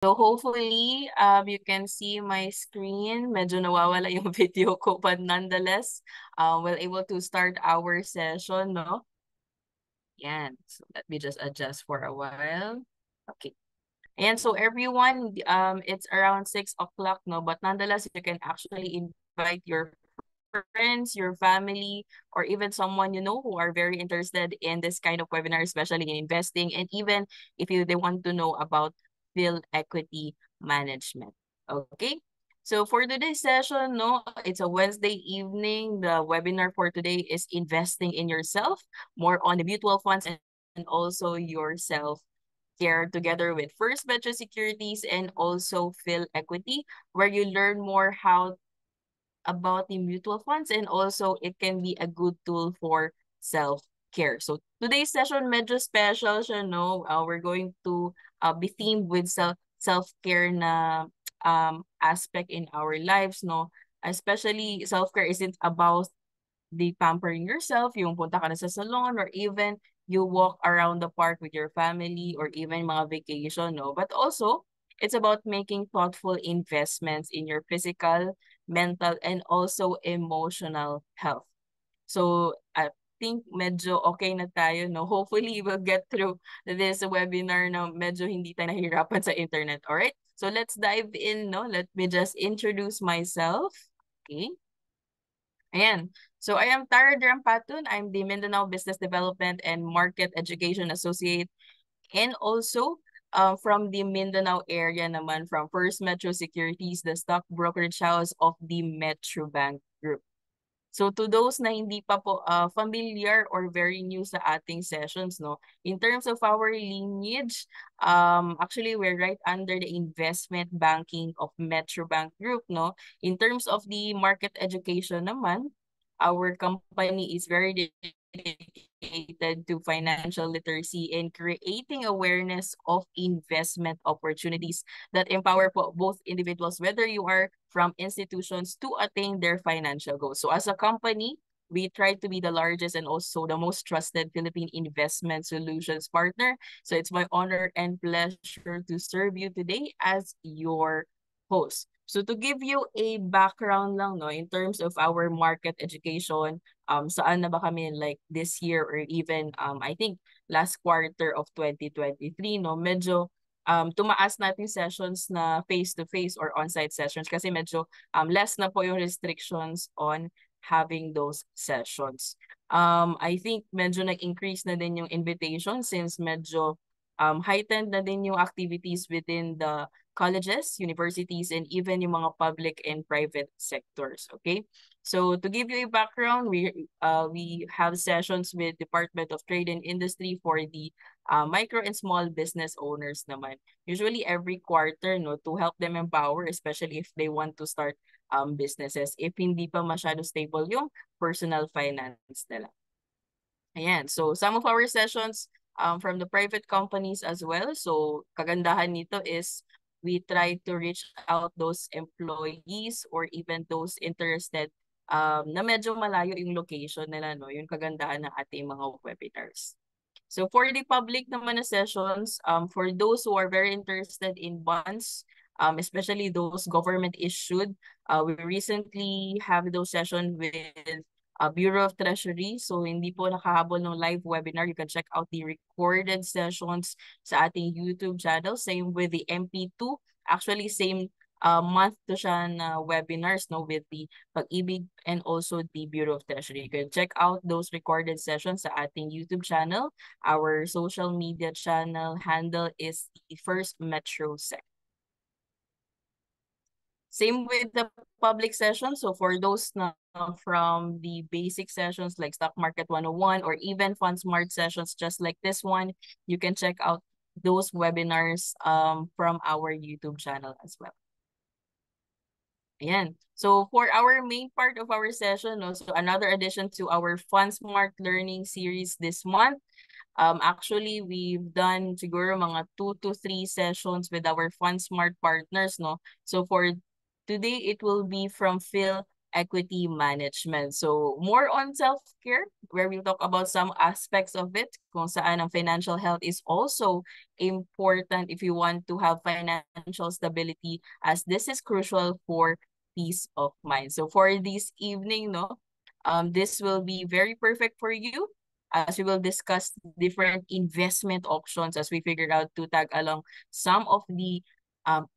So hopefully, you can see my screen. Medyo nawawala yung video ko, but nonetheless, we're able to start our session, no? Yan. So let me just adjust for a while. Okay. And so everyone, it's around 6 o'clock, no? But nonetheless, you can actually invite your friends, your family, or even someone you know who are very interested in this kind of webinar, especially in investing, and even if they want to know about field equity management. Okay. So for today's session, no, it's a Wednesday evening. The webinar for today is investing in yourself, more on the mutual funds and also yourself care together with First Metro Securities and also Phil Equity, where you learn more how about the mutual funds and also it can be a good tool for self-care. So today's session medyo special siya, no? We're going to be themed with self-care na aspect in our lives, no? Especially self-care isn't about the pampering yourself, yung punta ka na sa salon or even you walk around the park with your family or even mga vacation, no? But also, it's about making thoughtful investments in your physical, mental, and also emotional health. So, I think medyo okay na tayo, no? Hopefully, we'll get through this webinar na medyo hindi tayo nahihirapan sa internet, alright? So, let's dive in, no? Let me just introduce myself. Okay. Ayan. So I am Tara Drampatun. I'm the Mindanao Business Development and Market Education Associate and also from the Mindanao area naman from First Metro Securities, the stock brokerage house of the Metro Bank Group. So to those na hindi pa po familiar or very new sa ating sessions, no, in terms of our lineage, actually we're right under the investment banking of Metro Bank Group, no. In terms of the market education naman, our company is very dedicated to financial literacy and creating awareness of investment opportunities that empower both individuals, whether you are from institutions, to attain their financial goals. So as a company, we try to be the largest and also the most trusted Philippine investment solutions partner. So it's my honor and pleasure to serve you today as your host. So to give you a background lang, no, in terms of our market education, saan na ba kami like this year or even I think last quarter of 2023, no, medyo tumaas natin sessions na face-to-face or on-site sessions kasi medyo less na po yung restrictions on having those sessions. I think medyo nag-increase na din yung invitation since medyo heightened na din yung activities within the colleges, universities, and even yung mga public and private sectors, okay? So to give you a background, we have sessions with Department of Trade and Industry for the micro and small business owners naman. Usually every quarter, no, to help them empower, especially if they want to start businesses, if hindi pa masyado stable yung personal finance nila. Ayan, so some of our sessions from the private companies as well. So kagandahan nito is we try to reach out those employees or even those interested na medyo malayo yung location nila, no? Yung kagandahan ng ating mga webinars. So for the public naman na sessions, for those who are very interested in bonds, especially those government issued, we recently have those sessions with Bureau of Treasury. So hindi po nakahabol ng live webinar. You can check out the recorded sessions sa ating YouTube channel. Same with the MP2. Actually, same month to siya na webinars, no, with the Pag-ibig and also the Bureau of Treasury. You can check out those recorded sessions sa ating YouTube channel. Our social media channel handle is the First Metro Sec. Same with the public session. So for those na from the basic sessions like Stock Market 101 or even Fund Smart sessions just like this one, you can check out those webinars from our YouTube channel as well. Ayan. So for our main part of our session, no, so another addition to our Fund Smart learning series this month, actually, we've done siguro mga 2 to 3 sessions with our Fund Smart partners, no? So for today, it will be from Phil equity management. So more on self-care, where we'll talk about some aspects of it, kung saan ang financial health is also important if you want to have financial stability, as this is crucial for peace of mind. So for this evening, no, this will be very perfect for you as we will discuss different investment options as we figured out to tag along some of the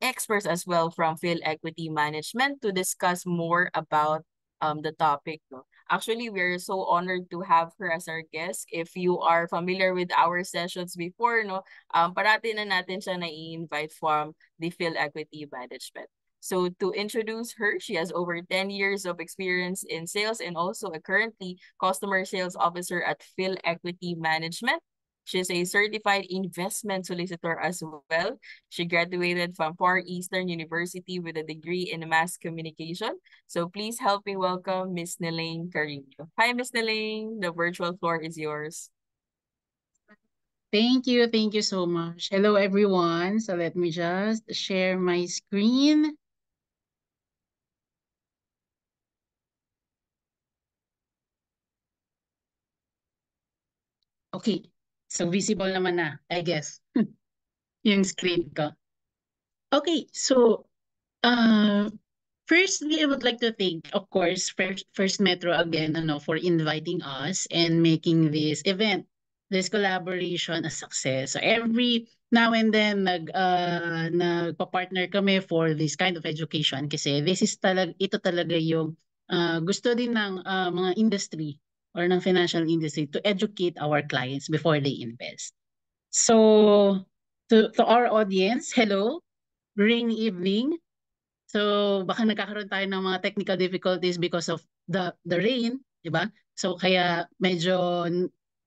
experts as well from Phil Equity Management to discuss more about the topic. No? Actually, we're so honored to have her as our guest. If you are familiar with our sessions before, no, parati na natin siya na-invite from the Phil Equity Management. So to introduce her, she has over 10 years of experience in sales and also a currently customer sales officer at Phil Equity Management. She's a certified investment solicitor as well. She graduated from Far Eastern University with a degree in mass communication. So please help me welcome Miss Nelaine Carino. Hi, Miss Nelaine. The virtual floor is yours. Thank you so much. Hello everyone. So let me just share my screen. Okay. So visible naman na, I guess, yung screen ko. Okay, so uh, firstly, I would like to thank, of course, First Metro again, for inviting us and making this event, this collaboration a success. So every now and then nagpa-partner kami for this kind of education kasi ito talaga yung gusto din ng mga industry or ng financial industry to educate our clients before they invest. So to our audience, hello, rainy evening. So baka nagkakaroon tayo ng mga technical difficulties because of the rain, 'di ba? So kaya medyo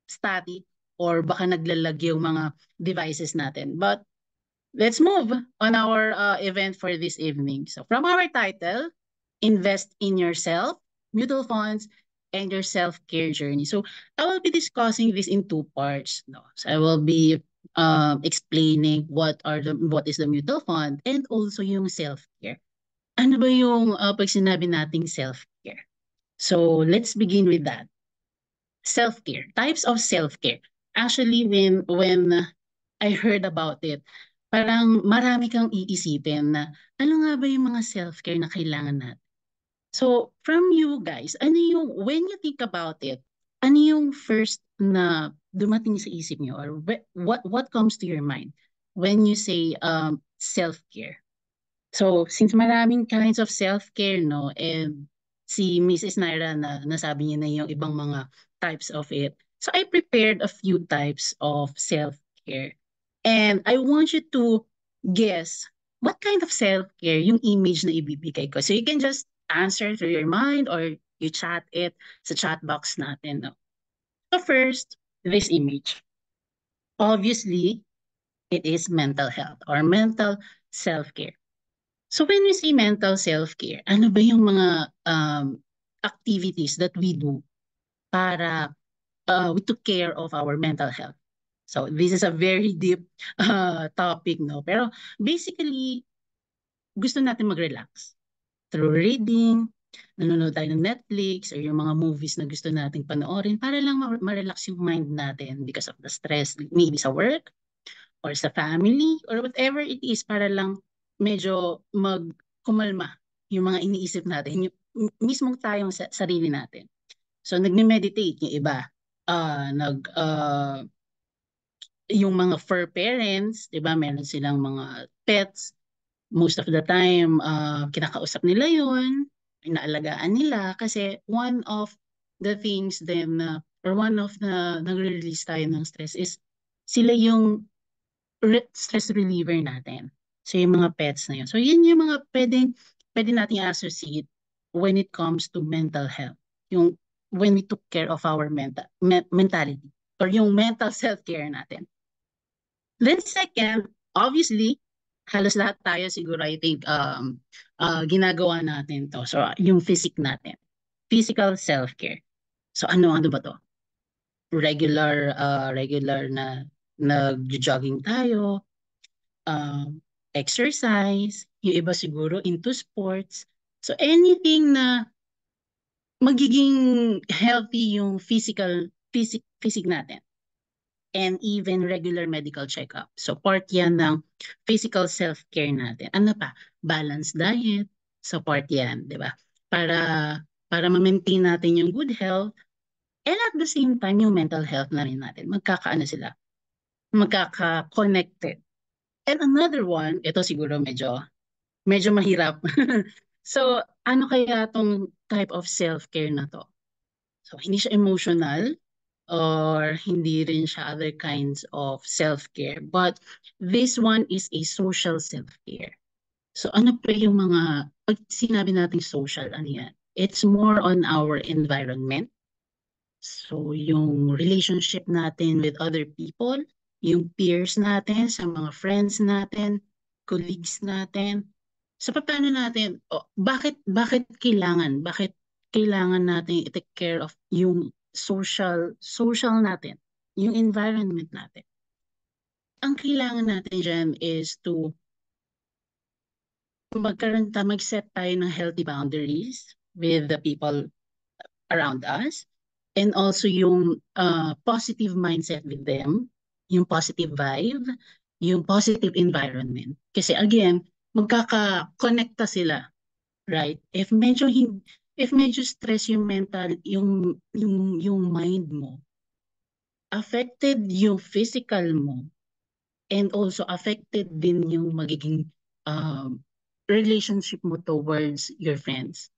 static or baka naglalag yung mga devices natin. But let's move on our event for this evening. So from our title, Invest in Yourself, Mutual Funds, and Your Self-Care Journey. So I will be discussing this in two parts. No? So I will be explaining what is the mutual fund and also yung self-care. Ano ba yung pag sinabi nating self-care? So let's begin with that. Self-care. Types of self-care. Actually, when I heard about it, parang marami kang iisipin na ano nga ba yung mga self-care na kailangan natin. So from you guys, when you think about it, ano yung first na dumating sa isip niyo or what comes to your mind when you say self-care? So, since maraming kinds of self-care, no, and si Mrs. Naira na nasabi niya na yung ibang mga types of it. So, I prepared a few types of self-care. And I want you to guess what kind of self-care yung image na ibibigay ko. So, you can just answer through your mind or you chat it sa chat box natin. No? So, first, this image. Obviously, it is mental health or mental self-care. So when we say mental self-care, ano ba yung mga activities that we do para we took care of our mental health? So this is a very deep topic, no? Pero basically, gusto natin mag-relax through reading, nanonood tayo ng Netflix or yung mga movies na gusto nating panoorin para lang ma-relax yung mind natin because of the stress, maybe sa work or sa family or whatever it is para lang medyo kumalma yung mga iniisip natin, yung mismong tayong sarili natin. So nagme-meditate yung iba, yung mga fur parents, 'di ba? Meron silang mga pets. Most of the time, kinakausap nila 'yon, inaalagaan nila kasi one of the things then or one of the nagre-release tayo ng stress is sila yung stress reliever natin. So, yung mga pets na yun. So, yun yung mga pwede nating associate when it comes to mental health. Yung when we took care of our mentality or yung mental self-care natin. Then second, obviously, halos lahat tayo siguro I think ginagawa natin to. So, yung natin. Physical self-care. So, ano ba to? Regular na nag-jogging tayo, exercise, yung iba siguro into sports. So anything na magiging healthy yung physic natin and even regular medical checkup. So part yan ng physical self-care natin. Ano pa? Balanced diet, so part yan, di ba? Para ma-maintain natin yung good health and at the same time yung mental health na rin natin. Magkakaano sila? Magkaka-connected. And another one, ito siguro medyo mahirap. So, ano kaya tong type of self-care na to? So, hindi siya emotional or hindi rin siya other kinds of self-care. But this one is a social self-care. So, ano pa yung mga, pag sinabi natin social, ano yan? It's more on our environment. So, yung relationship natin with other people, yung peers natin, sa mga friends natin, colleagues natin. So, paano natin, bakit kailangan natin i-take care of yung social natin, yung environment natin. Ang kailangan natin dyan is to mag-set tayo ng healthy boundaries with the people around us and also yung positive mindset with them, yung positive vibe, yung positive environment. Kasi again, magkaka-connecta sila, right? If medyo stress yung mental, yung mind mo, affected yung physical mo, and also affected din yung magiging relationship mo towards your friends.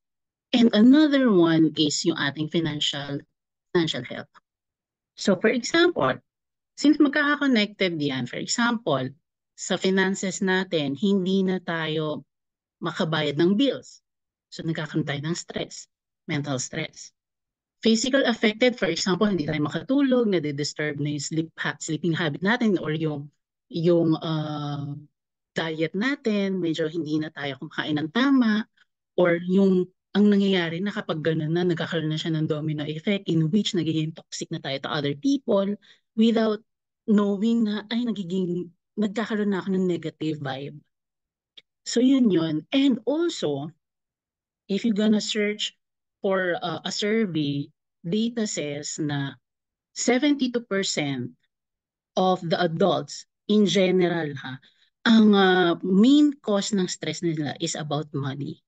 And another one is yung ating financial health. So for example, since magkaka-connected yan, for example, sa finances natin, hindi na tayo makabayad ng bills. So nagkakaroon tayo ng stress, mental stress. Physical affected, for example, hindi tayo makatulog, nade-disturb na yung sleeping habit natin or yung diet natin, medyo hindi na tayo kumakain ng tama, or yung ang nangyayari na kapag gano'n na, nagkakaroon na siya ng domino effect in which nagiging toxic na tayo to other people without knowing na, ay, nagkakaroon na ako ng negative vibe. So yun yun. And also, if you're gonna search for a survey, data says na 72% of the adults in general, ang main cause ng stress nila is about money.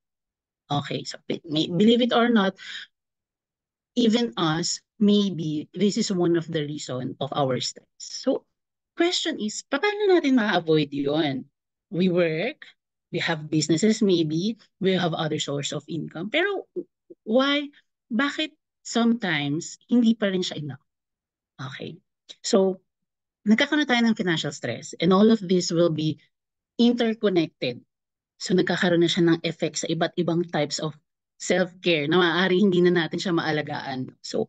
Okay, so believe it or not, even us, maybe this is one of the reason of our stress. So, question is, paano natin ma-avoid yun? We work, we have businesses maybe, we have other source of income. Pero why? Bakit sometimes hindi pa rin siya enough? Okay. So, nagkakaroon tayo ng financial stress and all of this will be interconnected. So nagkakaroon na siya ng effect sa iba't ibang types of self-care na maaari hindi na natin siya maalagaan. So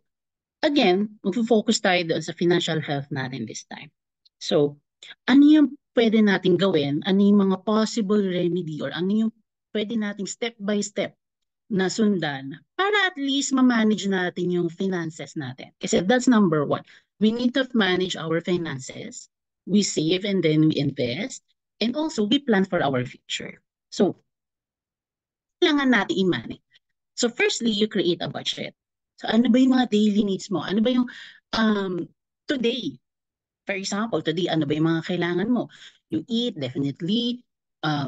again, mag-focus tayo doon sa financial health natin this time. So ano yung pwede natin gawin? Ano yung mga possible remedy or ano yung pwede nating step by step na sundan para at least ma-manage natin yung finances natin. Kasi that's number one. We need to manage our finances. We save and then we invest. And also, we plan for our future. So, kailangan natin i-manage. So, firstly, you create a budget. So, ano ba yung mga daily needs mo? Ano ba yung today? For example, today, ano ba yung mga kailangan mo? You eat, definitely,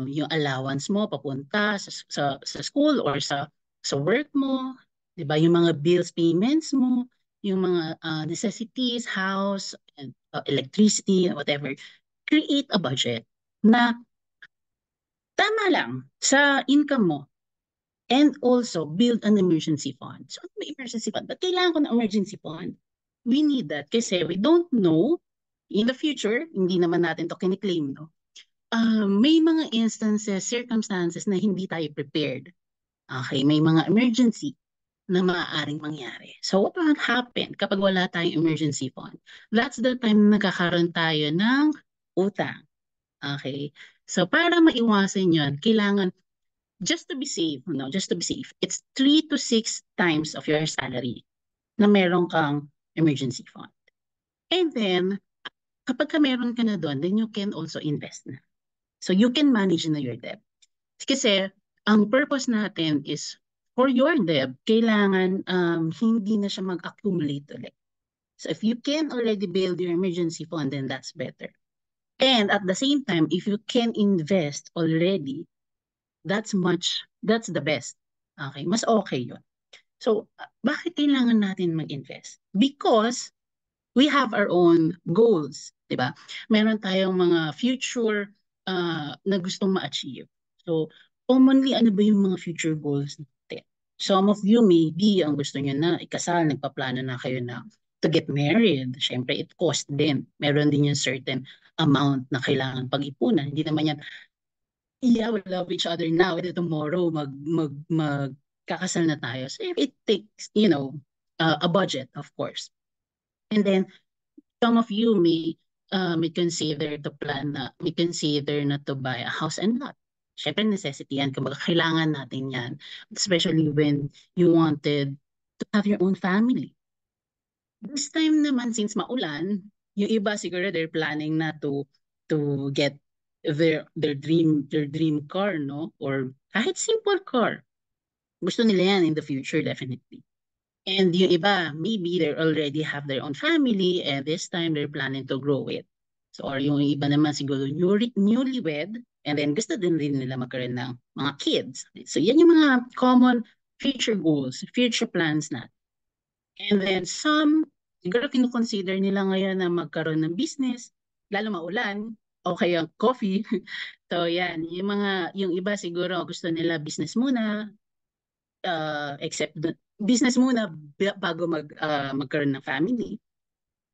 yung allowance mo papunta sa school or sa work mo, 'di ba? Yung mga bills payments mo, yung mga necessities, house, and, electricity, whatever. Create a budget na tama lang sa income mo. And also, build an emergency fund. So, ano ba emergency fund? Ba't kailangan ko ng emergency fund? We need that kasi we don't know in the future, hindi naman natin to kiniklaim, no? May mga instances, circumstances na hindi tayo prepared. Okay, may mga emergency na maaaring mangyari. So what will happen kapag wala tayong emergency fund? That's the time na nagkakaroon tayo ng utang. Okay? So para maiwasan yon, kailangan just to be safe, no? Just to be safe, it's 3 to 6 times of your salary na meron kang emergency fund. And then, kapag ka meron ka na doon, then you can also invest na. So you can manage na your debt. Kasi ang purpose natin is for your debt, kailangan hindi na siya mag-accumulate ulit. So if you can already build your emergency fund, then that's better. And at the same time, if you can invest already, that's the best. Okay, mas okay yun. So, bakit kailangan natin mag-invest? Because we have our own goals, di ba? Meron tayong mga future na gustong ma-achieve. So, commonly, ano ba yung mga future goals natin? Some of you maybe ang gusto nyo na ikasal, nagpaplano na kayo na to get married. Siyempre, it cost din. Meron din yung certain amount na kailangan pag-ipunan. Hindi naman yan, yeah, we love each other now, and tomorrow magkakasal na tayo. So, it takes, a budget, of course. And then, some of you may consider na to buy a house and lot. Syempre necessity yan, kumbaga kailangan natin yan, especially when you wanted to have your own family. This time naman, since maulan, yung iba siguro they're planning na to get their dream car, no? Or kahit simple car. Gusto nila yan in the future, definitely. And yung iba, maybe they already have their own family and this time they're planning to grow it. So, or yung iba naman siguro newlywed and then gusto din nila magkaroon ng mga kids. So, yan yung mga common future goals, future plans natin. And then some, siguro kinukonsider nila ngayon na magkaroon ng business, lalo maulan, o kaya coffee. So, yan, yung iba siguro gusto nila business muna, except business muna bago magkaroon ng family.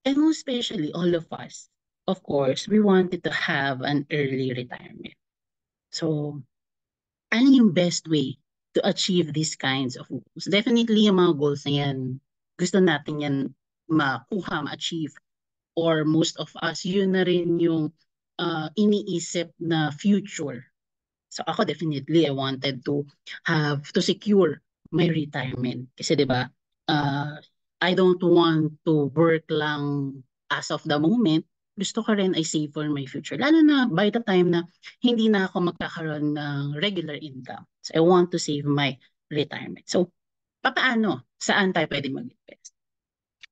And most especially, all of us, of course, we wanted to have an early retirement. So, ano yung best way to achieve these kinds of goals? Definitely, yung mga goals na yan, gusto natin yan makuha, ma-achieve. Or most of us, yun na rin yung iniisip na future. So ako definitely, I wanted to secure my retirement. Kasi 'di ba, I don't want to work lang as of the moment. Gusto ko rin I save for my future. Lalo na by the time na hindi na ako magkakaroon ng regular income. So I want to save my retirement. So papaano? Saan tayo pwede mag-invest?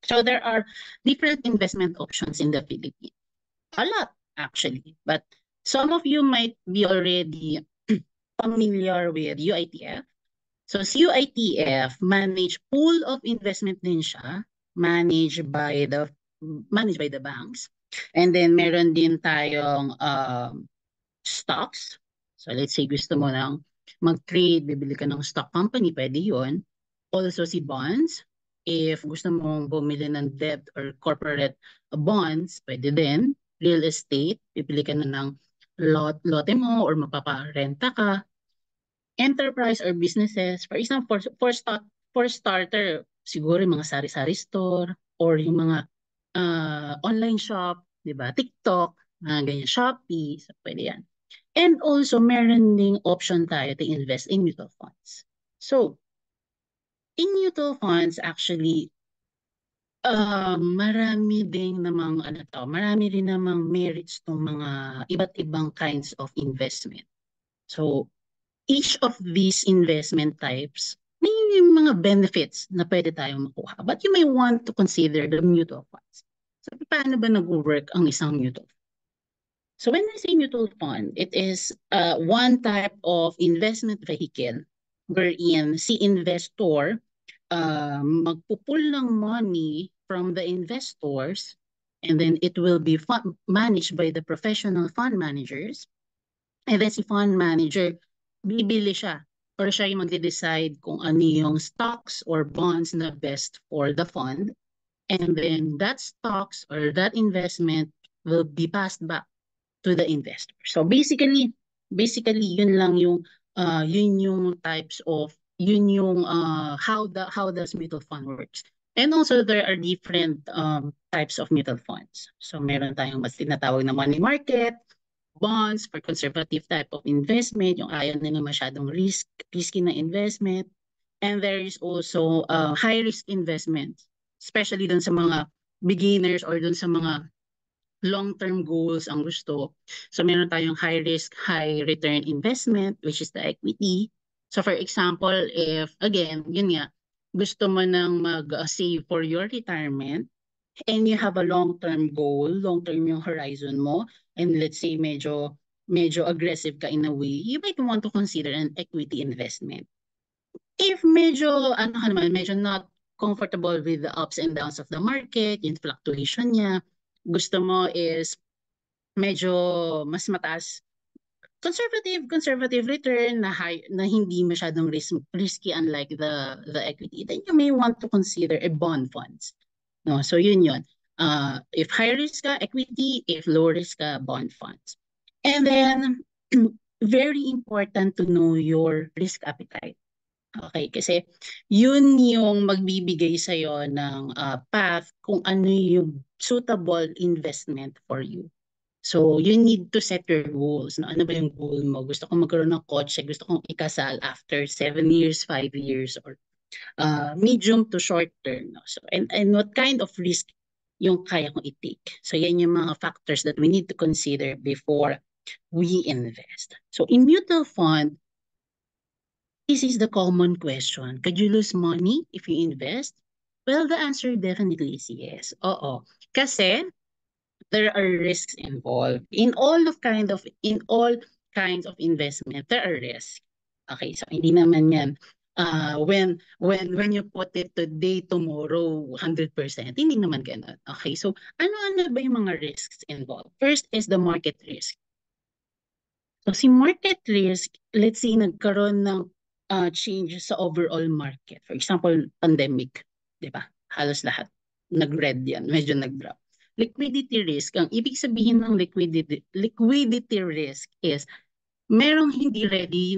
So there are different investment options in the Philippines. A lot actually. But some of you might be already familiar with UITF. So si UITF, manage pool of investment din siya, managed by the banks. And then meron din tayong stocks. So let's say gusto mo nang mag-trade, bibili ka ng stock company, pwede yun. Also si bonds. If gusto mong bumili ng debt or corporate bonds, pwede din. Real estate, bibili ka na ng lote mo or mapaparenta ka. Enterprise or businesses, for example, for starter, siguro yung mga sari-sari store or yung mga online shop, di ba? TikTok, mga ganyan, Shopee, so pwede yan. And also, meron ding option tayo to invest in mutual funds. So, in mutual funds, actually, marami rin namang merits tong mga iba't ibang kinds of investment. So, each of these investment types, may mga benefits na pwede tayong makuha. But you may want to consider the mutual funds. So, paano ba nag-work ang isang mutual fund? So, when I say mutual fund, it is one type of investment vehicle wherein si investor magpupul ng money from the investors and then it will be managed by the professional fund managers. And then si fund manager, bibili siya or siya yung magde-decide kung ano yung stocks or bonds na best for the fund. And then that stocks or that investment will be passed back to the investor. So basically yun lang yung types of how does mutual fund works. And also there are different types of mutual funds. So meron tayong mas tinatawag na money market, bonds for conservative type of investment, yung ayaw nila masyadong risky na investment. And there is also high risk investment, especially dun sa mga beginners or dun sa mga long-term goals ang gusto. So meron tayong high risk, high return investment, which is the equity. So for example, if again, yun nga, gusto mo nang mag-save for your retirement and you have a long-term goal, long-term yung horizon mo, and let's say medyo aggressive ka in a way, you might want to consider an equity investment. If medyo, ano ka naman, medyo not comfortable with the ups and downs of the market, yung fluctuation niya, gusto mo is medyo mas mataas, conservative return na high, na hindi masyadong risky unlike the equity, then you may want to consider a bond funds. No, so yun. If high risk ka, equity; if low risk ka, bond funds. And then very important to know your risk appetite. Okay, kasi yun yung magbibigay sa'yo ng path kung ano yung suitable investment for you. So, you need to set your goals. No? Ano ba yung goal mo? Gusto kong magkaroon ng kotse, gusto kong ikasal after 7 years, 5 years, or medium to short term. No? So, and what kind of risk yung kaya kong i-take. So, yan yung mga factors that we need to consider before we invest. So, in mutual fund, this is the common question. Could you lose money if you invest? Well, the answer definitely is yes. Oo. Kasi there are risks involved. In all kinds of investment, there are risks. Okay, so hindi naman yan when you put it today, tomorrow, 100%. Hindi naman ganun. Okay, so ano-ano ba yung mga risks involved? First is the market risk. So si market risk, let's say nagkaroon ng change sa overall market. For example, pandemic, di ba? Halos lahat nag-red yan, medyo nag-drop. Liquidity risk, ang ibig sabihin ng liquidity risk is merong hindi ready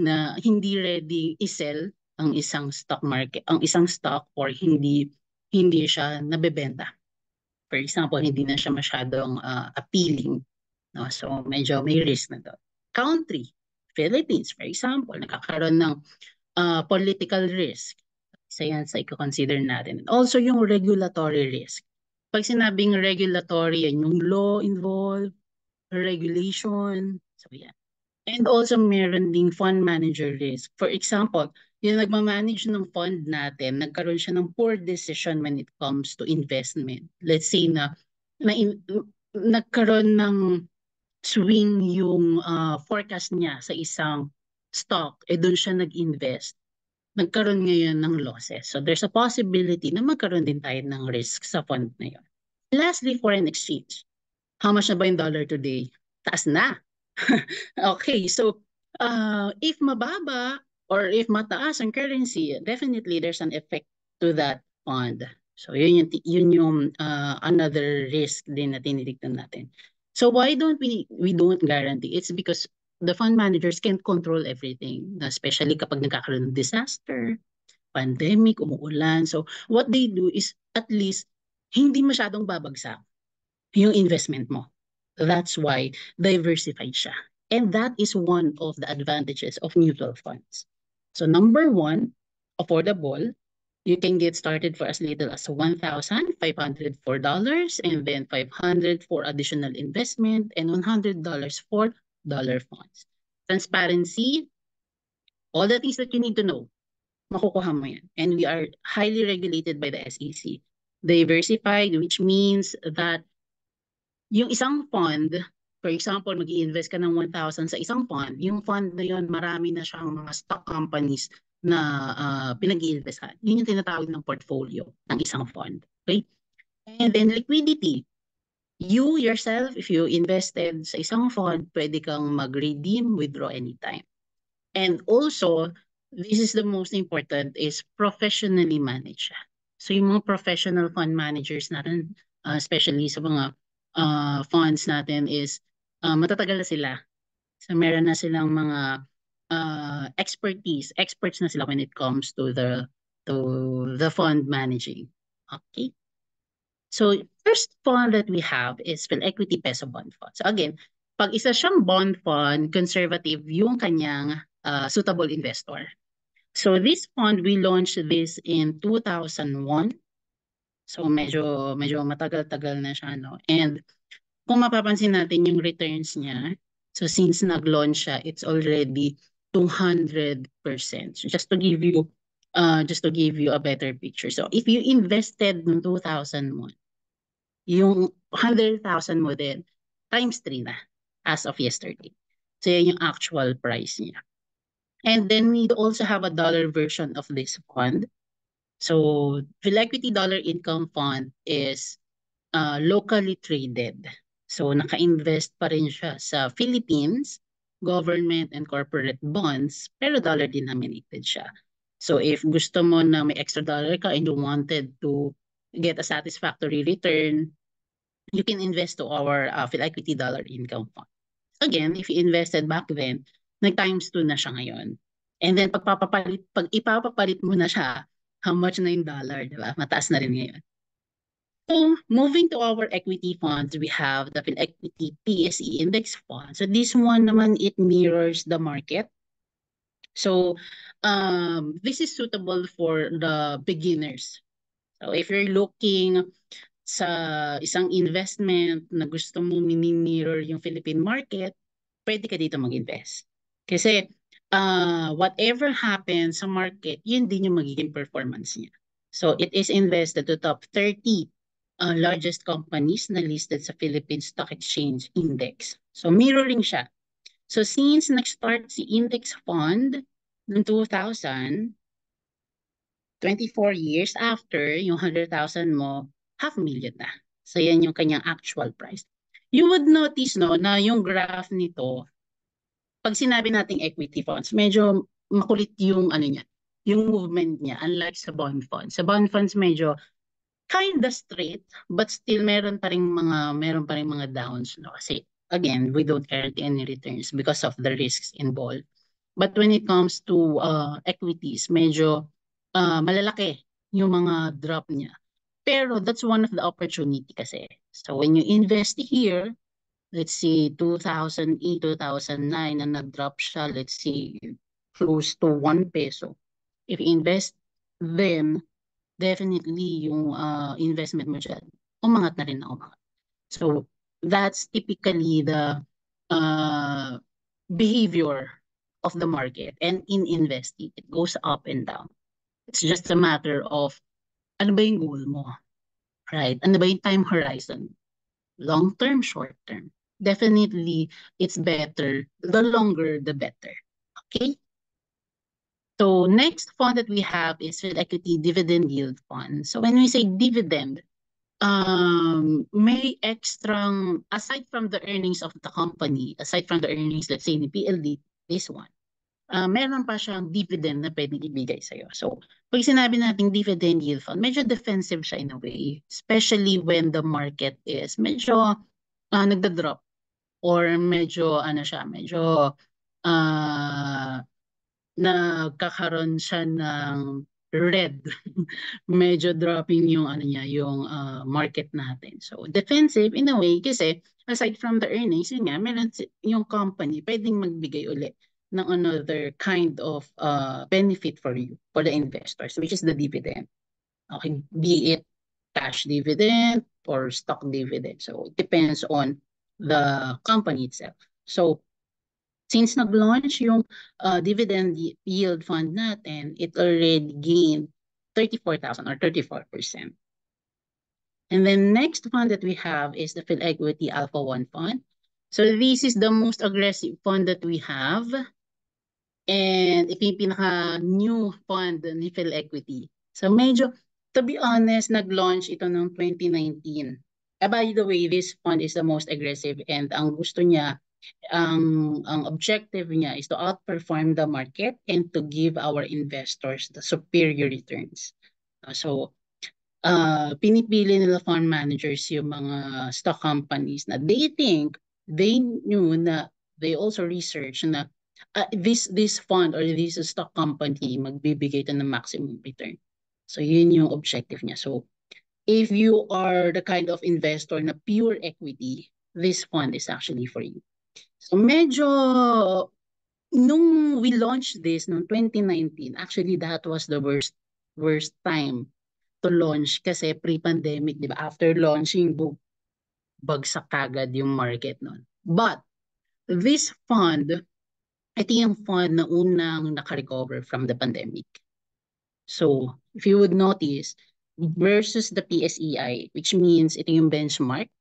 i-sell ang isang stock market, ang isang stock, or hindi siya nabebenta. For example, hindi na siya masyadong appealing. No? So medyo may risk na doon. Country, Philippines, for example, nakakaroon ng political risk. Isa yan sa i-consider natin. And also yung regulatory risk. Pag sinabing regulatory, yan yung law involved, regulation, so yan. And also meron ding fund manager risk. For example, yung nagmamanage ng fund natin, nagkaroon siya ng poor decision when it comes to investment. Let's say na nagkaroon ng swing yung forecast niya sa isang stock, doon siya nag-invest. Nagkaroon ngayon ng losses. So there's a possibility na magkaroon din tayo ng risk sa fund na yun. Lastly, foreign exchange. How much na ba yung dollar today? Taas na. Okay, so if mababa or if mataas ang currency, definitely there's an effect to that fund. So yun yung another risk din na tinitignan natin. So why don't we don't guarantee? It's because the fund managers can't control everything, especially kapag nagkakaroon ng disaster, pandemic, umuulan. So what they do is at least hindi masyadong babagsak yung investment mo. That's why diversified siya. And that is one of the advantages of mutual funds. So number one, affordable. You can get started for as little as $1,504 and then $500 for additional investment and $100 for dollar funds. Transparency, all the things that you need to know, makukuha mo yan. And we are highly regulated by the SEC. Diversified, which means that yung isang fund, for example, mag-i-invest ka ng 1,000 sa isang fund, yung fund na yun, marami na siyang mga stock companies na pinag-i-investahan. Yun yung tinatawag ng portfolio ng isang fund. Okay? And then liquidity. You yourself, if you invested sa isang fund, pwede kang mag-redeem, withdraw anytime. And also, this is the most important, is professionally managed. So yung mga professional fund managers natin, especially sa mga funds natin, is matatagal na sila. So meron na silang mga experts na sila when it comes to the fund managing. Okay. So first fund that we have is Philequity Peso Bond Fund. So again, pag isa siyang bond fund, conservative yung kanyang suitable investor. So this fund, we launched this in 2001. So medyo matagal-tagal na siya, no? And kung mapapansin natin yung returns niya, so since nag-launch siya, it's already 200%. So just to give you a better picture. So if you invested noong 2001, yung 100,000 mo din, times 3 na as of yesterday. So yan yung actual price niya. And then we also have a dollar version of this fund. So Philequity Dollar Income Fund is locally traded. So naka-invest pa rin siya sa Philippines, government and corporate bonds, pero dollar denominated siya. So if gusto mo na may extra dollar ka and you wanted to get a satisfactory return, you can invest to our Philequity Dollar Income Fund. Again, if you invested back then, nag-times 2 na siya ngayon. And then pag ipapapalit mo na siya, how much na yung dollar, di ba? Mataas na rin ngayon. So moving to our equity funds, we have the Philequity PSE Index Fund. So this one naman, it mirrors the market. So this is suitable for the beginners. So if you're looking sa isang investment na gusto mo mini-mirror yung Philippine market, pwede ka dito mag-invest. Kasi whatever happens sa market, yun din yung magiging performance niya. So it is invested to top 30 largest companies na listed sa Philippine Stock Exchange Index. So mirroring siya. So since nag-start si Index Fund noong 2000, 24 years after, yung 100,000 mo, 500,000 na. So yan yung kanyang actual price. You would notice no, na yung graph nito, pag sinabi nating equity funds, medyo makulit yung ano niya, yung movement niya, unlike sa bond funds. Sa bond funds medyo kinda straight, but still meron pa ring mga downs, no? Kasi again, we don't guarantee any returns because of the risks involved. But when it comes to equities, medyo malalaki yung mga drop niya. Pero that's one of the opportunity kasi. So when you invest here, let's say 2008, 2009 na nag-drop siya, let's say close to 1 peso. If you invest then, definitely yung investment mo dyan, umangat na rin na umangat. So that's typically the behavior of the market. And in investing, it goes up and down. It's just a matter of ano ba yung goal mo, right? Ano ba yung time horizon? Long term, short term. Definitely, it's better. The longer, the better. Okay? So next fund that we have is Equity Dividend Yield Fund. So when we say dividend, may extrang, aside from the earnings of the company, aside from the earnings, let's say, ni PLD, this one, meron pa siyang dividend na pwedeng ibigay sa'yo. So, pag sinabi natin dividend yield fund, medyo defensive siya in a way, especially when the market is medyo nagda-drop or medyo medyo nagkakaroon siya ng red. Medyo dropping yung yung market natin. So defensive in a way kasi aside from the earnings, yun nga, meron yung company pwedeng magbigay ulit ng another kind of benefit for you, for the investors, which is the dividend. Okay, be it cash dividend or stock dividend. So it depends on the company itself. So since nag-launch yung dividend yield fund natin, it already gained 34,000 or 34%. And then next fund that we have is the Philequity Alpha 1 Fund. So this is the most aggressive fund that we have. And ito yung pinaka-new fund ni Philequity. So medyo, to be honest, nag-launch ito noong 2019. By the way, this fund is the most aggressive and ang gusto niya, ang objective niya is to outperform the market and to give our investors the superior returns. So, pinipili nila fund managers yung mga stock companies na they think, they knew na, they also research na this fund or this stock company magbibigay ito ng maximum return. So, yun yung objective niya. So, if you are the kind of investor na pure equity, this fund is actually for you. So medyo, nung we launched this noong 2019, actually that was the worst time to launch kasi pre-pandemic, di ba? After launching, bagsak kagad yung market noon. But this fund ito yung fund na unang nakarecover from the pandemic. So, if you would notice, versus the PSEI, which means ito yung benchmark,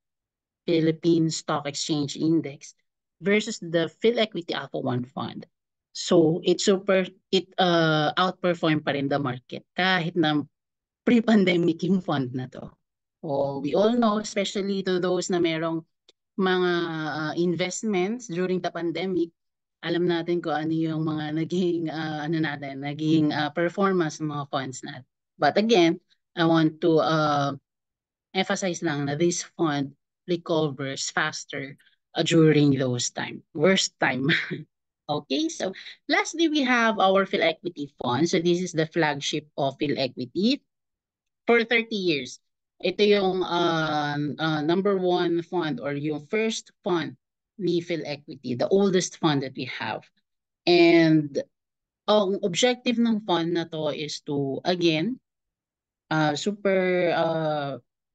Philippine Stock Exchange Index, versus the PhilEquity Alpha 1 Fund. So, it outperformed pa rin the market kahit na pre-pandemic yung fund na to. Oh, we all know, especially to those na merong mga investments during the pandemic, alam natin kung ano yung mga naging performance ng mga funds natin. But again, I want to emphasize lang na this fund recovers faster during those worst time. Okay, so lastly, we have our PhilEquity fund. So this is the flagship of PhilEquity for 30 years. Ito yung number one fund or yung first fund ni PhilEquity, the oldest fund that we have. And ang objective ng fund na to is to, again, super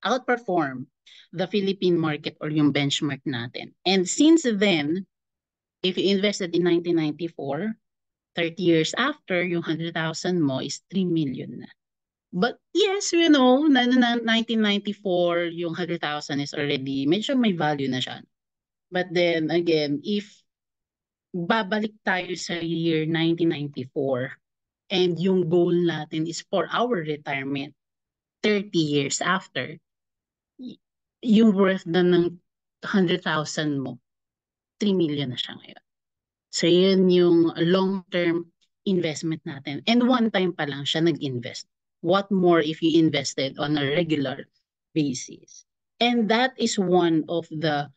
outperform the Philippine market or yung benchmark natin. And since then, if you invested in 1994, 30 years after, yung 100,000 mo is 3 million na. But yes, 1994, yung 100,000 is already, medyo may value na siya. But then again, if babalik tayo sa year 1994 and yung goal natin is for our retirement 30 years after, yung worth na ng 100,000 mo, 3 million na siya ngayon. So yun yung long-term investment natin. And one time pa lang siya nag-invest. What more if you invested on a regular basis? And that is one of the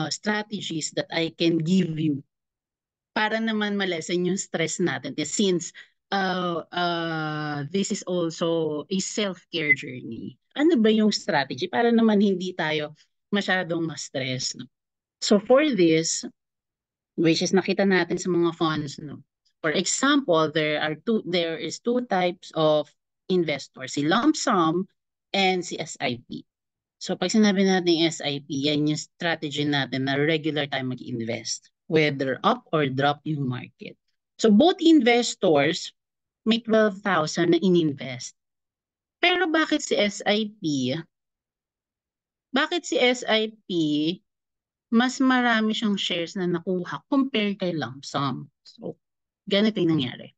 strategies that I can give you para naman malesen yung stress natin. Since this is also a self-care journey. Ano ba yung strategy para naman hindi tayo masyadong ma-stress? No? So for this, which is nakita natin sa mga funds, no? For example, there is two types of investors, si lump sum and si SIP. So pag sinabi natin SIP, yan yung strategy natin na regular tayo mag-invest, whether up or drop yung market. So both investors may 12,000 na ininvest. Pero bakit si SIP? Bakit si SIP mas marami siyang shares na nakuha compare kay lump sum? So ganito yung nangyari.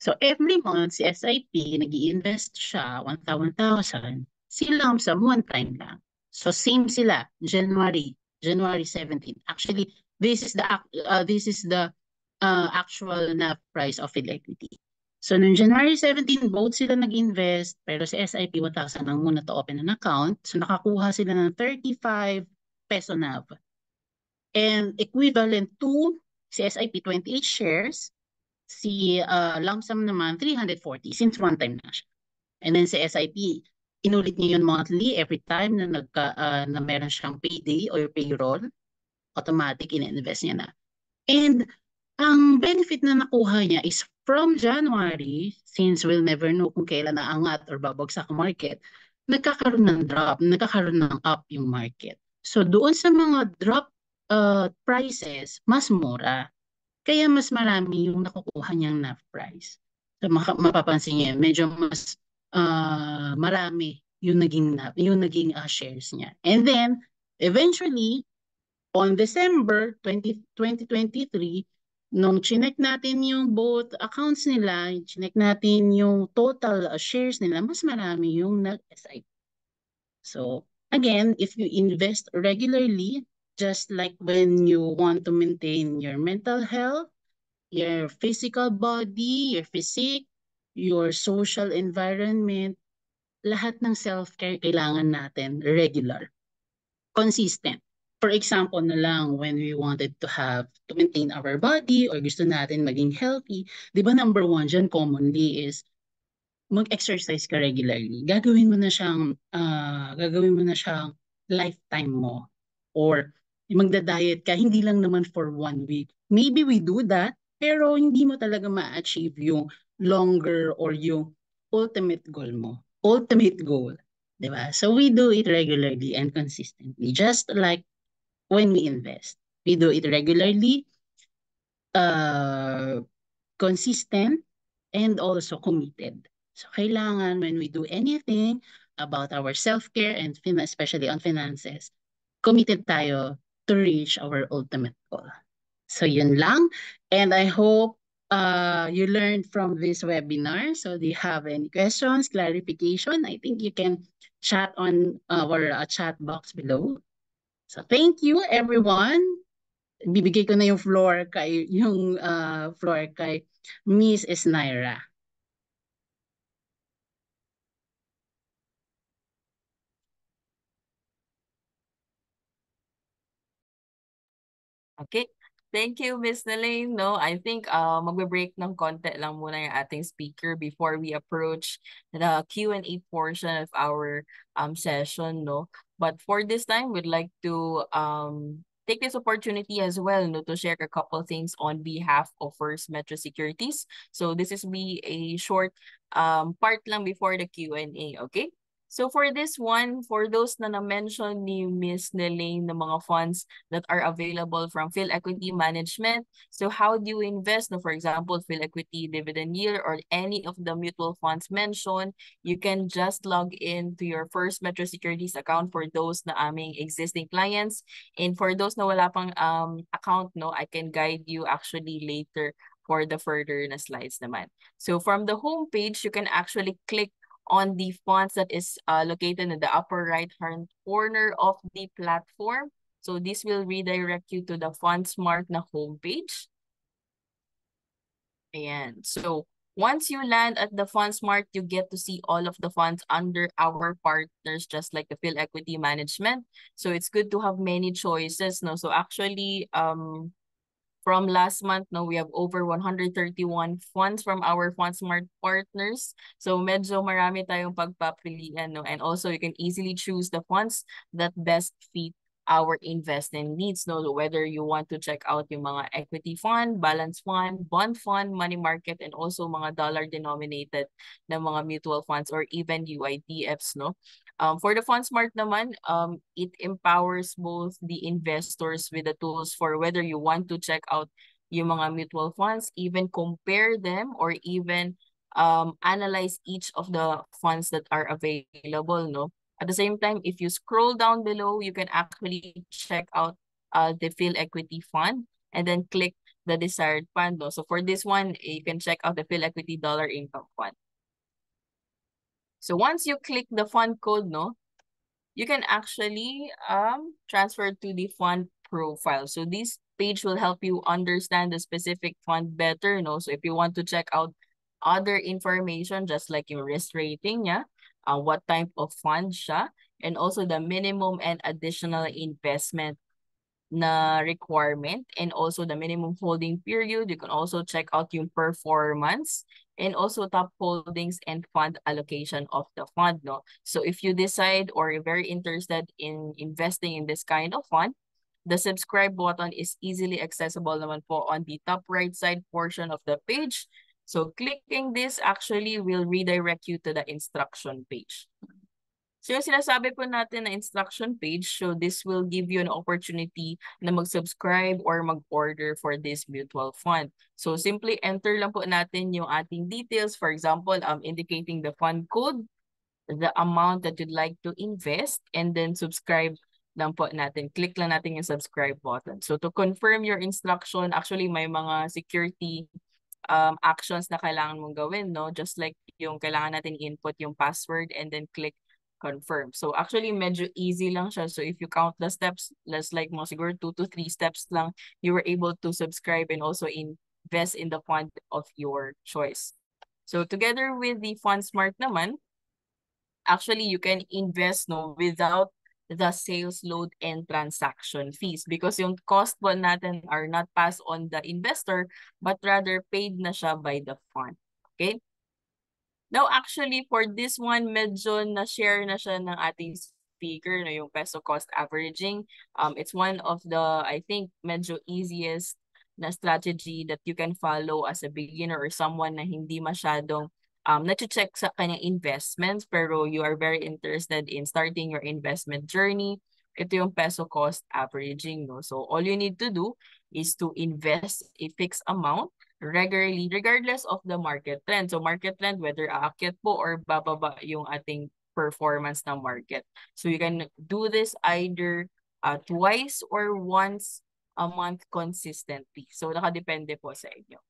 So every month si SIP nag-i-invest siya 1,000. Si lump sum one time lang. So same sila January 17. Actually, this is the actual NAV price of PhilEquity. So noong January 17, both sila nag-invest pero si SIP 1,000 lang muna to open an account. So nakakuha sila ng 35 peso NAV. And equivalent to si SIP 28 shares, si lump sum naman 340 since one time na siya. And then si SIP, inulit niya yun monthly every time na na meron siyang payday or payroll, automatic in-invest niya na. And ang benefit na nakuha niya is from January, since we'll never know kung kailan naangat or babagsak ang market, nagkakaroon ng drop, nagkakaroon ng up yung market. So doon sa mga drop prices, mas mura. Kaya mas marami yung nakukuha niyang NAV price. So mapapansin niyo, medyo mas marami yung naging shares niya. And then eventually on December 2023, nung chinek natin yung both accounts nila, chinek natin yung total shares nila, mas marami yung nag-SIP. So again, if you invest regularly, just like when you want to maintain your mental health, your physical body, your physique, your social environment, lahat ng self-care kailangan natin regular, consistent. For example na lang, when we wanted to maintain our body or gusto natin maging healthy, di ba number one dyan commonly is mag-exercise ka regularly. Gagawin mo na siyang lifetime mo. Or magda-diet ka, hindi lang naman for 1 week. Maybe we do that, pero hindi mo talaga ma-achieve yung longer or yung ultimate goal mo. Ultimate goal. Diba? So we do it regularly and consistently. Just like when we invest. We do it regularly. uh, consistent, and also committed. So kailangan when we do anything about our self-care and especially on finances, committed tayo to reach our ultimate goal. So yun lang. And I hope you learned from this webinar. So do you have any questions, clarification? I think you can chat on our chat box below. So thank you everyone. Bibigay ko na yung floor kay Miss Esnaira. Okay. Thank you, Miss Nalaine. No, I think magbe-break ng konti lang muna yung ating speaker before we approach the Q&A portion of our session, no. But for this time, we'd like to take this opportunity as well, no, to share a couple things on behalf of First Metro Securities. So this is be a short part lang before the Q&A, okay? So for this one, for those na na-mention ni Miss Nelaine na mga funds that are available from Phil Equity Management. So how do you invest? No, for example, Phil Equity Dividend Yield or any of the mutual funds mentioned, you can just log in to your First Metro Securities account for those na aming existing clients. And for those na wala pang account, no, I can guide you actually later for the further na slides naman. So from the home page, you can actually click on the fonts that is located in the upper right-hand corner of the platform. So this will redirect you to the FundSmart na homepage. Ayan. So once you land at the FundSmart, you get to see all of the funds under our partners, just like the Phil Equity Management. So it's good to have many choices. No? So actually, from last month, no, we have over 131 funds from our FundSmart partners. So medyo marami tayong pagpapilian, no? And also you can easily choose the funds that best fit our investing needs, no? Whether you want to check out yung mga equity fund, balance fund, bond fund, money market, and also mga dollar denominated na mga mutual funds or even UITFs, no? For the FundSmart naman, it empowers both the investors with the tools for whether you want to check out yung mga mutual funds, even compare them, or even analyze each of the funds that are available, no? At the same time, if you scroll down below, you can actually check out the Phil Equity Fund and then click the desired fund, no? So for this one, you can check out the Phil Equity Dollar Income Fund. So once you click the fund code, no, you can actually transfer to the fund profile. So this page will help you understand the specific fund better, no? So if you want to check out other information, just like your risk rating, yeah, what type of fund siya, and also the minimum and additional investment na requirement, and also the minimum holding period. You can also check out yung performance and also top holdings and fund allocation of the fund, no? So if you decide or you're very interested in investing in this kind of fund, the subscribe button is easily accessible naman po on the top right side portion of the page. So clicking this actually will redirect you to the instruction page. So yung sinasabi po natin na instruction page, so this will give you an opportunity na mag-subscribe or mag-order for this mutual fund. So simply enter lang po natin yung ating details. For example, indicating the fund code, the amount that you'd like to invest, and then subscribe lang po natin. Click lang natin yung subscribe button. So to confirm your instruction, actually may mga security actions na kailangan mong gawin, no? Just like yung kailangan natin input yung password and then click confirm. So actually medyo easy lang siya. So if you count the steps, less like mo siguro 2 to 3 steps lang, you were able to subscribe and also invest in the fund of your choice. So together with the FundSmart naman, actually you can invest, no, without the sales load and transaction fees because yung cost po natin are not passed on the investor but rather paid na siya by the fund. Okay? Now, actually, for this one, medyo na-share na siya ng ating speaker, no, yung peso cost averaging. It's one of the, I think, medyo easiest na strategy that you can follow as a beginner or someone na hindi masyadong na-check sa kanyang investments pero you are very interested in starting your investment journey. Ito yung peso cost averaging, no? So, all you need to do is to invest a fixed amount regularly regardless of the market trend. So market trend, whether aakyat po or bababa yung ating performance ng market. So you can do this either twice or once a month consistently. So nakadepende po sa inyo.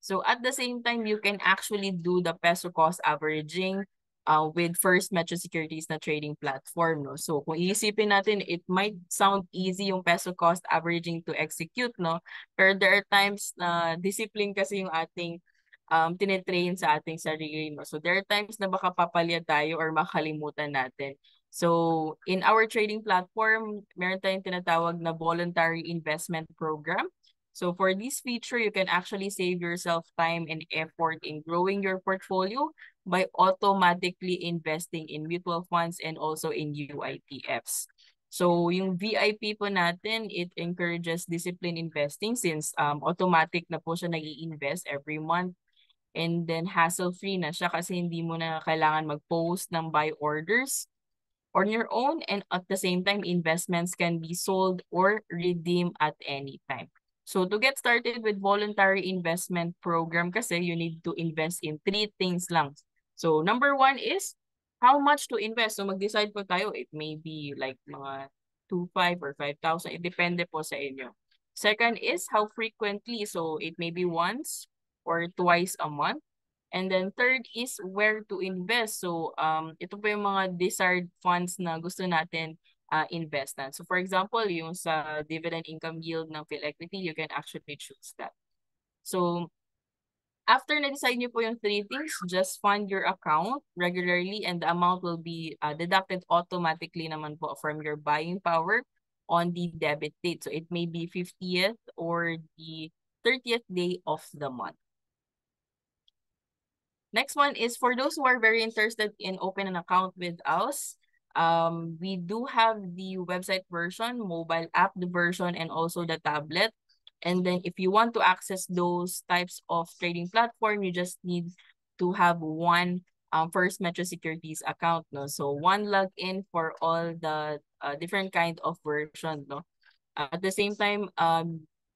So at the same time, you can actually do the peso cost averaging with First Metro Securities na trading platform. No? So kung iisipin natin, it might sound easy yung peso cost averaging to execute, no? Pero there are times na discipline kasi yung ating tinetrain sa ating sarili. No? So there are times na baka papalya tayo or makalimutan natin. So in our trading platform, meron tayong tinatawag na voluntary investment program. So for this feature, you can actually save yourself time and effort in growing your portfolio by automatically investing in mutual funds and also in UITFs. So yung VIP po natin, it encourages disciplined investing since automatic na po siya nag-i-invest every month. And then hassle-free na siya kasi hindi mo na kailangan mag-post ng buy orders on your own, and at the same time, investments can be sold or redeemed at any time. So to get started with voluntary investment program kasi you need to invest in 3 things lang. So number 1 is how much to invest. So mag-decide po tayo, it may be like mga 2,500 or 5,000. It depende po sa inyo. Second is how frequently. So it may be once or twice a month. And then third is where to invest. So ito po yung mga desired funds na gusto natin investan. So for example, yung sa dividend income yield ng PhilEquity, you can actually choose that. So after na-decide niyo po yung 3 things, just fund your account regularly and the amount will be deducted automatically naman po from your buying power on the debit date. So it may be 50th or the 30th day of the month. Next one is for those who are very interested in open an account with us. We do have the website version, mobile app version, and also the tablet. And then if you want to access those types of trading platform, you just need to have one First Metro Securities account. No? So one login for all the different kind of version. No? At the same time,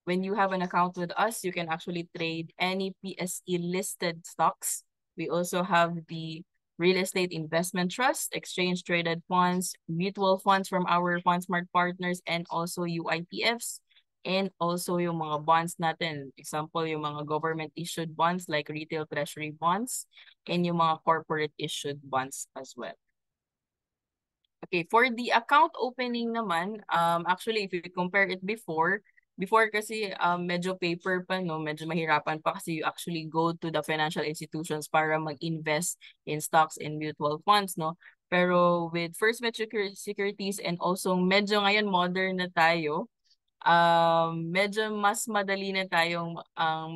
when you have an account with us, you can actually trade any PSE listed stocks. We also have the real estate investment trust, exchange traded funds, mutual funds from our FundSmart partners, and also UITFs, and also yung mga bonds natin. Example, yung mga government issued bonds like retail treasury bonds, and yung mga corporate issued bonds as well. Okay, for the account opening naman, actually if you compare it before kasi medyo paper pa, no, medyo mahirapan pa kasi you actually go to the financial institutions para mag-invest in stocks and mutual funds, no. Pero with First Metro Securities and also medyo ngayon modern na tayo, medyo mas madali na tayong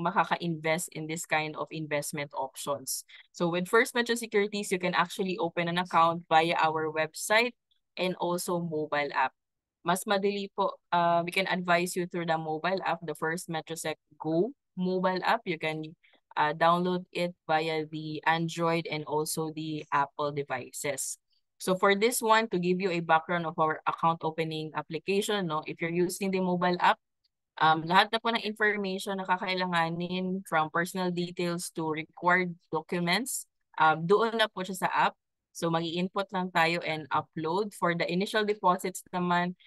makaka-invest in this kind of investment options. So with First Metro Securities, you can actually open an account via our website and also mobile app. Mas madali po, we can advise you through the mobile app, the First Metrosec Go mobile app. You can download it via the Android and also the Apple devices. So for this one, to give you a background of our account opening application, no, if you're using the mobile app, lahat na po ng information na kakailanganin from personal details to required documents, doon na po siya sa app. So mag-i-input lang tayo and upload. For the initial deposits naman,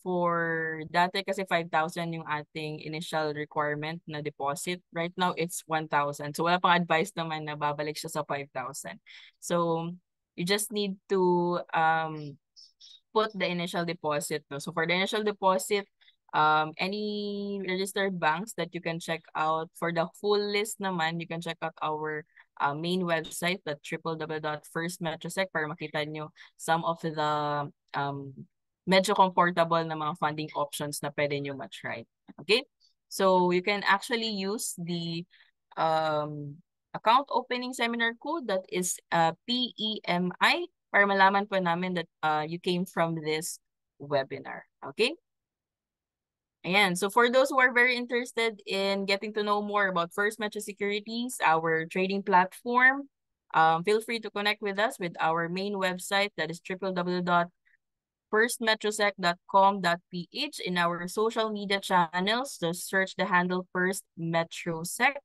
for dati kasi 5,000 yung ating initial requirement na deposit. Right now, it's 1,000. So wala pang advice naman na babalik siya sa 5,000. So you just need to put the initial deposit. No? So for the initial deposit, any registered banks that you can check out. For the full list naman, you can check out our main website, the www.firstmetrosec, para makita nyo some of the medyo comfortable na mga funding options na pwede nyo matry. Okay? So you can actually use the account opening seminar code that is PEMI para malaman po namin that you came from this webinar. Okay? Ayan. So for those who are very interested in getting to know more about First Metro Securities, our trading platform, feel free to connect with us with our main website, that is www.firstmetrosec.com. firstmetrosec.com.ph. In our social media channels, just search the handle First Metrosec.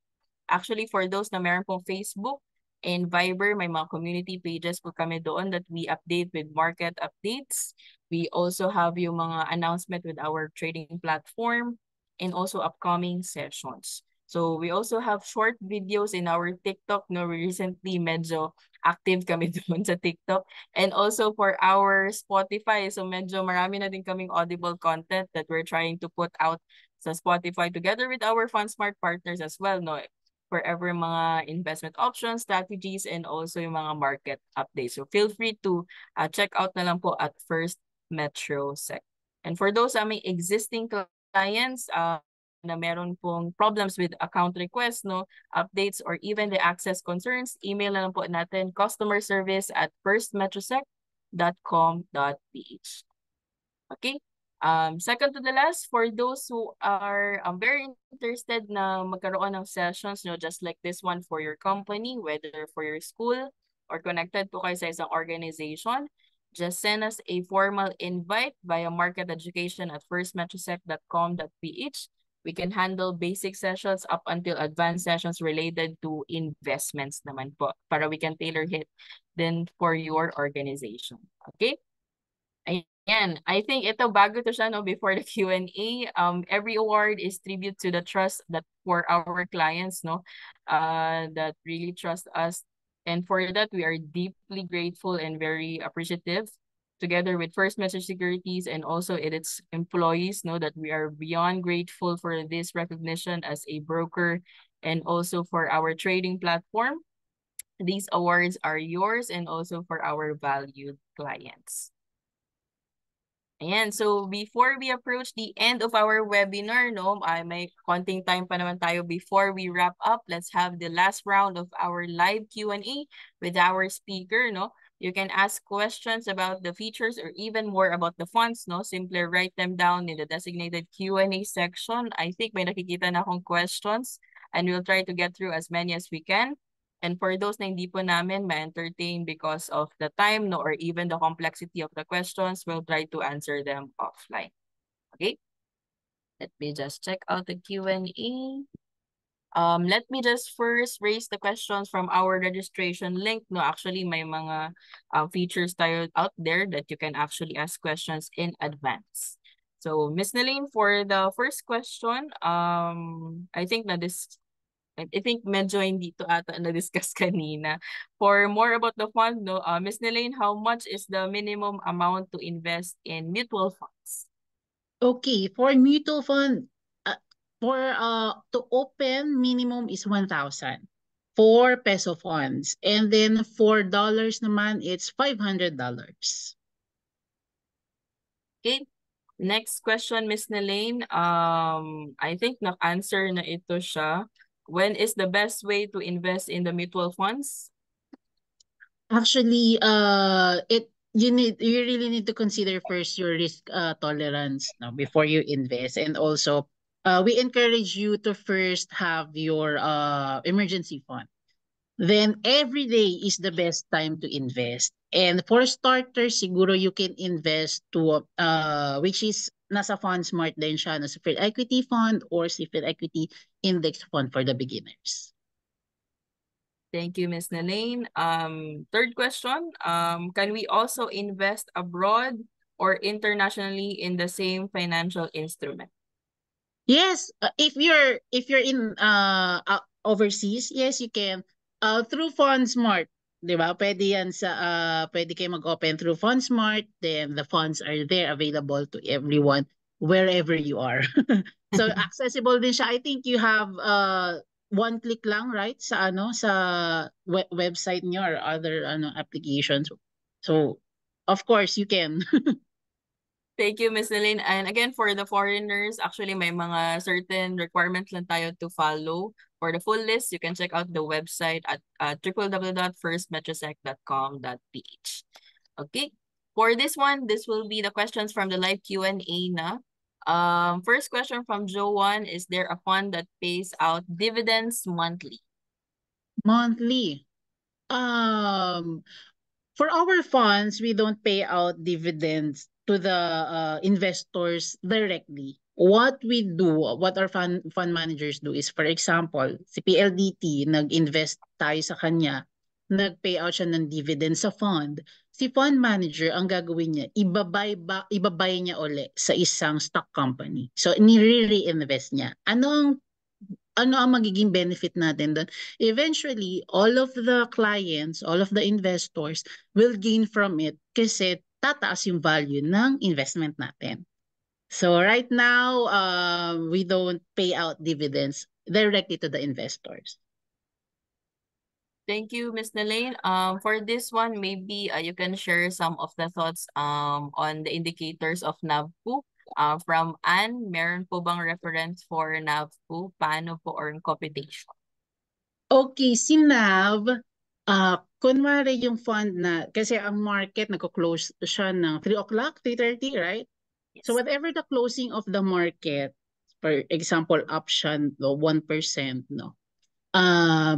Actually, for those na meron pong Facebook and Viber, may mga community pages po kami doon that we update with market updates. We also have yung mga announcement with our trading platform and also upcoming sessions. So we also have short videos in our TikTok. No, we recently medyo active kami doon sa TikTok. And also for our Spotify. So medyo marami na din kaming audible content that we're trying to put out sa Spotify together with our FundSmart partners as well, no? Forever mga investment options, strategies, and also yung mga market updates. So feel free to check out na lang po at First Metro Sec. And for those may existing clients na meron pong problems with account requests, no, updates, or even the access concerns, email na lang po natin customerservice@firstmetrosec.com.ph. Okay? Second to the last, for those who are very interested na magkaroon ng sessions, no, just like this one for your company, whether for your school or connected po kayo sa isang organization, just send us a formal invite via marketeducation@firstmetrosec.com.ph. We can handle basic sessions up until advanced sessions related to investments naman po para we can tailor it then for your organization. Okay? Ayan, I think ito bago to siya, no, before the Q&A. Every award is tribute to the trust that for our clients, no, that really trust us. And for that, we are deeply grateful and very appreciative together with First Message Securities and also its employees, know that we are beyond grateful for this recognition as a broker and also for our trading platform. These awards are yours and also for our valued clients. Ayan, so before we approach the end of our webinar, no, may konting time pa naman tayo before we wrap up. Let's have the last round of our live Q&A with our speaker, no. You can ask questions about the features or even more about the funds, no. Simply write them down in the designated Q&A section. I think may nakikita na akong questions and we'll try to get through as many as we can. And for those na hindi po namin ma-entertain because of the time, no, or even the complexity of the questions, we'll try to answer them offline. Okay? Let me just check out the Q&A. Let me just first raise the questions from our registration link. No, actually, may mga features tayo out there that you can actually ask questions in advance. So, Miss Nelene, for the first question, I think na this I think medyo hindi to ata na-discuss kanina. For more about the fund, no, Ms. Nelaine, how much is the minimum amount to invest in mutual funds? Okay, for mutual fund, to open minimum is 1,000 for peso funds. And then for dollars naman, it's $500. Okay. Next question, Ms. Nelaine. I think na-answer na ito siya. When is the best way to invest in the mutual funds? Actually, you really need to consider first your risk tolerance, no, before you invest. And also, we encourage you to first have your emergency fund. Then every day is the best time to invest. And for starters, siguro you can invest to which is nasa FundSmart din siya, nasa Fair Equity Fund or si Fair Equity Index Fund for the beginners. Thank you, Ms. Nelaine. Third question, can we also invest abroad or internationally in the same financial instrument? Yes, if you're in overseas, yes you can. Through FundSmart, 'di ba? Pwede yan sa pwede kayo mag-open through FundSmart, then the funds are there available to everyone wherever you are. So accessible din siya. I think you have one click lang, right? Sa sa website niyo or other applications. So of course you can. Thank you, Ms. Elaine. And again, for the foreigners, actually may mga certain requirements lang tayo to follow. For the full list, you can check out the website at www.firstmetrosec.com.ph. Okay. For this one, this will be the questions from the live Q&A na. First question from Joanne, is there a fund that pays out dividends monthly? Monthly. For our funds, we don't pay out dividends to the investors directly. What we do, what our fund managers do is, for example, si PLDT, nag-invest tayo sa kanya, nag-payout siya ng dividend sa fund. Si fund manager, ang gagawin niya, ibabay niya uli sa isang stock company. So, nire-reinvest niya. Ano ang magiging benefit natin doon? Eventually, all of the clients, all of the investors will gain from it kasi tataas yung value ng investment natin. So right now, we don't pay out dividends directly to the investors. Thank you, Ms. Nelaine. For this one, maybe you can share some of the thoughts on the indicators of NAVPU. From Anne, meron po bang reference for NAVPU? Paano po or computation? Okay, si NAV, kunwari yung fund na, kasi ang market nagko-close siya ng 3 o'clock, 3:30, right? Yes. So whatever the closing of the market, for example, option, 1%, no?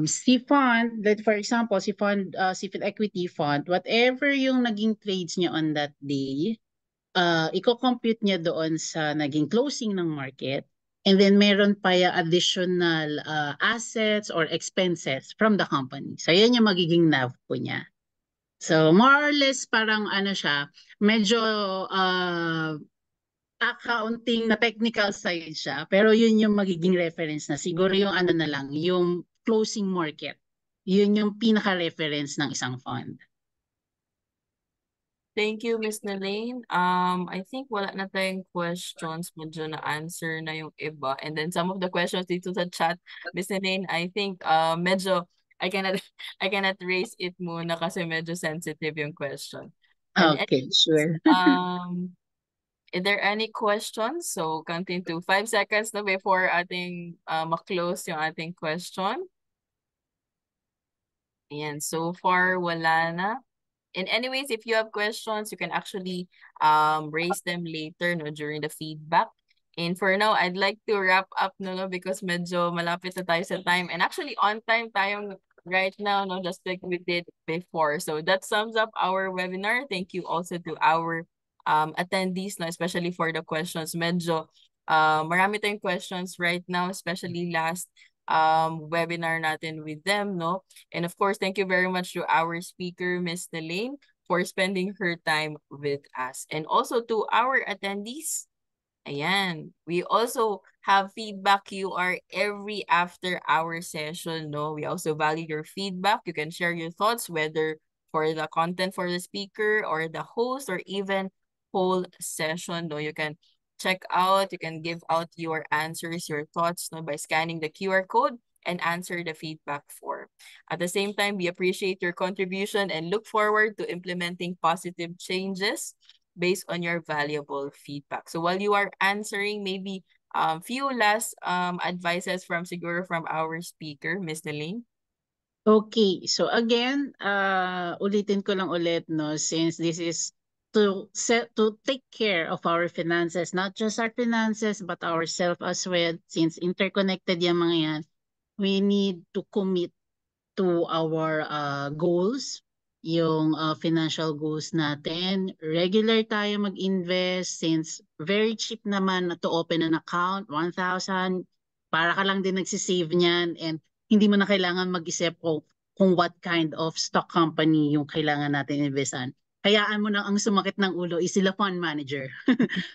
Si fund, for example, si equity fund, whatever yung naging trades niya on that day, i-compute niya doon sa naging closing ng market, and then meron pa yung additional assets or expenses from the company. So yan yung magiging NAV po niya. So more or less parang ano siya, medyo accounting na technical side siya, pero yun yung magiging reference na siguro yung ano na lang, yung closing market. Yun yung pinaka-reference ng isang fund. Thank you, Ms. Nelaine. I think wala na tayong questions. Medyo na-answer na yung iba. And then some of the questions dito sa chat, Ms. Nelaine, I think medyo I cannot I cannot raise it muna kasi medyo sensitive yung question. And Okay, sure. is there any questions? So, counting to 5 seconds na before ating ma-close yung ating question. Ayan, so far wala na. And anyways, if you have questions, you can actually raise them later no, during the feedback. And for now, I'd like to wrap up no, because medyo malapit na tayo sa time. And actually, on time tayong right now, no, just like we did before. So that sums up our webinar. Thank you also to our attendees, no, especially for the questions. Medyo marami tayong questions right now, especially last webinar natin with them, no? And of course, thank you very much to our speaker, Ms. Nelaine, for spending her time with us. And also to our attendees, ayan, we also have feedback QR every after our session, no? We also value your feedback. You can share your thoughts, whether for the content for the speaker or the host or even whole session, no? You can check out, you can give out your answers, your thoughts, no, by scanning the QR code and answer the feedback form. At the same time, we appreciate your contribution and look forward to implementing positive changes based on your valuable feedback. So while you are answering, maybe few last advices from siguro from our speaker, Ms. Nelaine. Okay, so again, ulitin ko lang ulit, no, since this is to take care of our finances, not just our finances, but ourselves as well, since interconnected yung mga yan, we need to commit to our goals, yung financial goals natin. Regular tayo mag-invest since very cheap naman to open an account, 1,000, para ka lang din nagsisave niyan and hindi mo na kailangan mag-isip kung what kind of stock company yung kailangan natin investan. Hayaan mo na ang sumakit ng ulo is sila fund manager.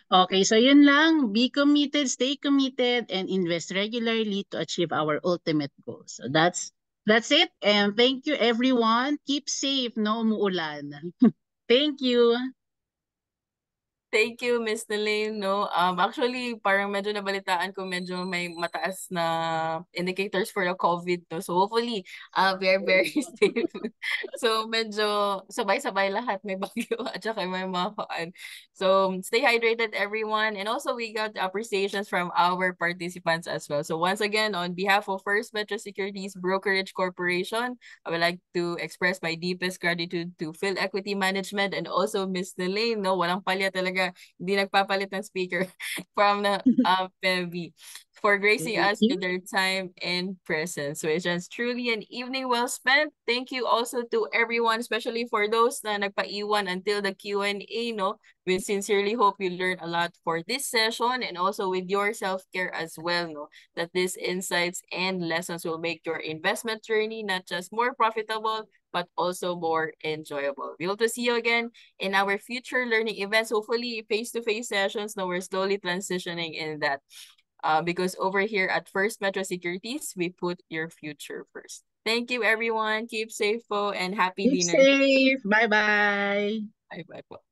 Okay, so yun lang. Be committed, stay committed, and invest regularly to achieve our ultimate goals. So that's it. And thank you, everyone. Keep safe, no umuulan. Thank you. Thank you, Ms. Nelaine. No, actually, parang medyo nabalitaan ko medyo may mataas na indicators for the COVID. No? So hopefully, we're very safe. So medyo sabay-sabay lahat. May bagyo at saka may mga kaan. So stay hydrated, everyone. And also, we got appreciations from our participants as well. So once again, on behalf of First Metro Securities Brokerage Corporation, I would like to express my deepest gratitude to Phil Equity Management and also Ms. Nelaine. No, walang palya talaga. Hindi nagpapalit ng speaker from the PEV for gracing Thank us you. with their time and presence, which is truly an evening well spent. Thank you also to everyone, especially for those na nagpaiwan until the Q&A, no? We sincerely hope you learned a lot for this session and also with your self-care as well, no? That these insights and lessons will make your investment journey not just more profitable, but also more enjoyable. We hope to see you again in our future learning events, hopefully face-to-face sessions. No, we're slowly transitioning in that. Because over here at First Metro Securities, we put your future first. Thank you, everyone. Keep safe po and happy Keep dinner. safe. Bye-bye. Bye-bye po.